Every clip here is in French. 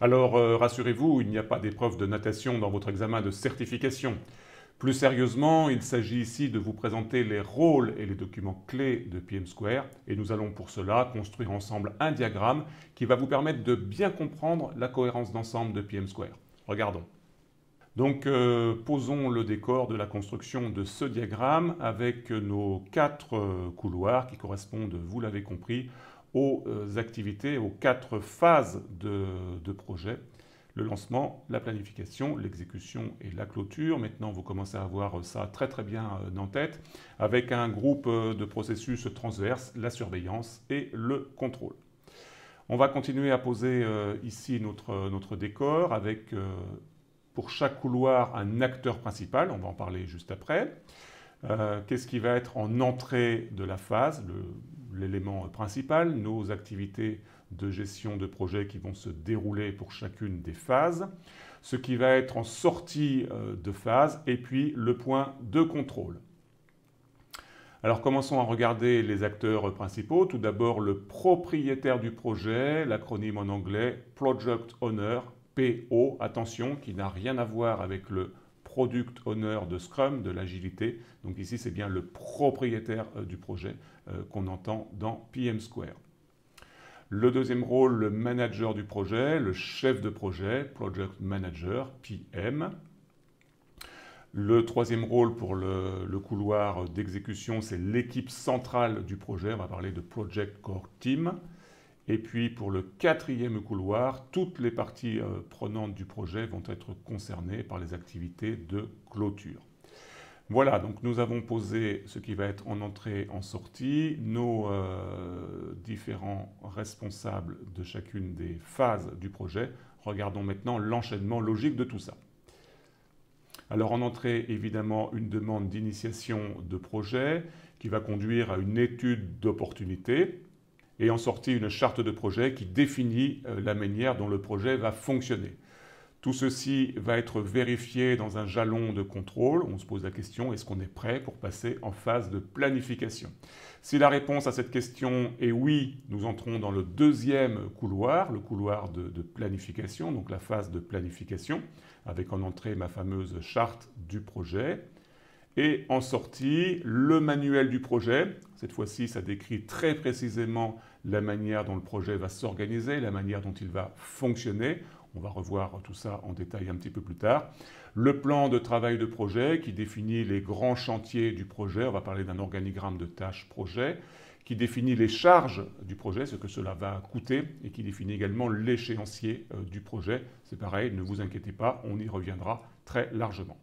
Alors, rassurez-vous, il n'y a pas d'épreuve de natation dans votre examen de certification. Plus sérieusement, il s'agit ici de vous présenter les rôles et les documents clés de PM Square et nous allons pour cela construire ensemble un diagramme qui va vous permettre de bien comprendre la cohérence d'ensemble de PM Square. Regardons. Donc, posons le décor de la construction de ce diagramme avec nos quatre couloirs qui correspondent, vous l'avez compris, aux activités, aux quatre phases de projet. Le lancement, la planification, l'exécution et la clôture. Maintenant, vous commencez à avoir ça très bien en tête, avec un groupe de processus transverses, la surveillance et le contrôle. On va continuer à poser ici notre décor avec pour chaque couloir un acteur principal, on va en parler juste après. Qu'est-ce qui va être en entrée de la phase, l'élément principal, nos activités de gestion de projet qui vont se dérouler pour chacune des phases, ce qui va être en sortie de phase, et puis le point de contrôle. Alors commençons à regarder les acteurs principaux. Tout d'abord le propriétaire du projet, l'acronyme en anglais Project Owner, PO, attention, qui n'a rien à voir avec le Product Owner de Scrum, de l'agilité. Donc ici c'est bien le propriétaire du projet qu'on entend dans PM Square. Le deuxième rôle, le manager du projet, le chef de projet, Project Manager, PM. Le troisième rôle pour le couloir d'exécution, c'est l'équipe centrale du projet. On va parler de Project Core Team. Et puis pour le quatrième couloir, toutes les parties prenantes du projet vont être concernées par les activités de clôture. Voilà, donc nous avons posé ce qui va être en entrée, en sortie, nos différents responsables de chacune des phases du projet. Regardons maintenant l'enchaînement logique de tout ça. Alors en entrée, évidemment, une demande d'initiation de projet qui va conduire à une étude d'opportunité et en sortie, une charte de projet qui définit la manière dont le projet va fonctionner. Tout ceci va être vérifié dans un jalon de contrôle. On se pose la question, est-ce qu'on est prêt pour passer en phase de planification? Si la réponse à cette question est oui, nous entrons dans le deuxième couloir, le couloir de planification, donc la phase de planification, avec en entrée ma fameuse charte du projet. Et en sortie, le manuel du projet. Cette fois-ci, ça décrit très précisément la manière dont le projet va s'organiser, la manière dont il va fonctionner. On va revoir tout ça en détail un petit peu plus tard. Le plan de travail de projet qui définit les grands chantiers du projet. On va parler d'un organigramme de tâches projet qui définit les charges du projet, ce que cela va coûter et qui définit également l'échéancier du projet. C'est pareil, ne vous inquiétez pas, on y reviendra très largement.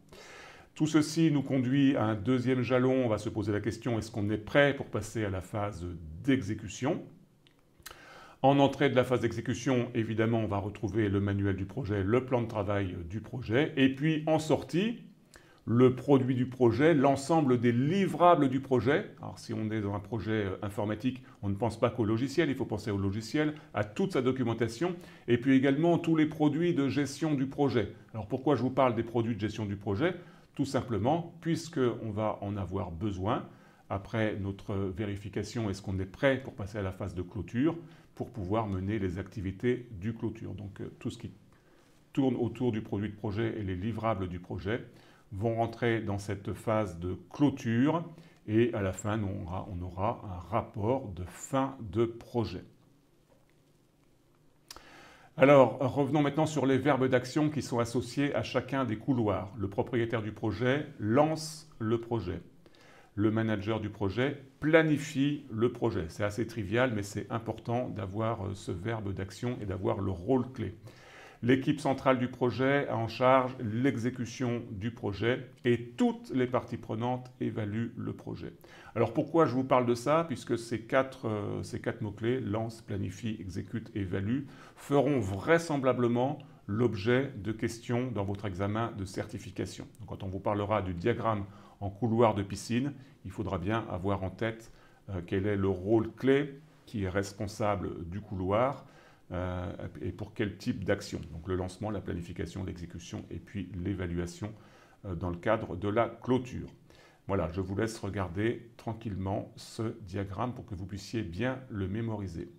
Tout ceci nous conduit à un deuxième jalon. On va se poser la question, est-ce qu'on est prêt pour passer à la phase d'exécution? En entrée de la phase d'exécution, évidemment, on va retrouver le manuel du projet, le plan de travail du projet. Et puis en sortie, le produit du projet, l'ensemble des livrables du projet. Alors si on est dans un projet informatique, on ne pense pas qu'au logiciel, il faut penser au logiciel, à toute sa documentation, et puis également tous les produits de gestion du projet. Alors pourquoi je vous parle des produits de gestion du projet? Tout simplement, puisqu'on va en avoir besoin, après notre vérification, est-ce qu'on est prêt pour passer à la phase de clôture, pour pouvoir mener les activités du clôture. Donc tout ce qui tourne autour du produit de projet et les livrables du projet vont rentrer dans cette phase de clôture et à la fin, on aura un rapport de fin de projet. Alors, revenons maintenant sur les verbes d'action qui sont associés à chacun des couloirs. Le propriétaire du projet lance le projet. Le manager du projet planifie le projet. C'est assez trivial, mais c'est important d'avoir ce verbe d'action et d'avoir le rôle clé. L'équipe centrale du projet a en charge l'exécution du projet et toutes les parties prenantes évaluent le projet. Alors pourquoi je vous parle de ça? Puisque ces quatre mots-clés, lance, planifie, exécute, évalue, feront vraisemblablement l'objet de questions dans votre examen de certification. Donc, quand on vous parlera du diagramme en couloir de piscine, il faudra bien avoir en tête quel est le rôle clé qui est responsable du couloir et pour quel type d'action. Donc le lancement, la planification, l'exécution et puis l'évaluation dans le cadre de la clôture. Voilà, je vous laisse regarder tranquillement ce diagramme pour que vous puissiez bien le mémoriser.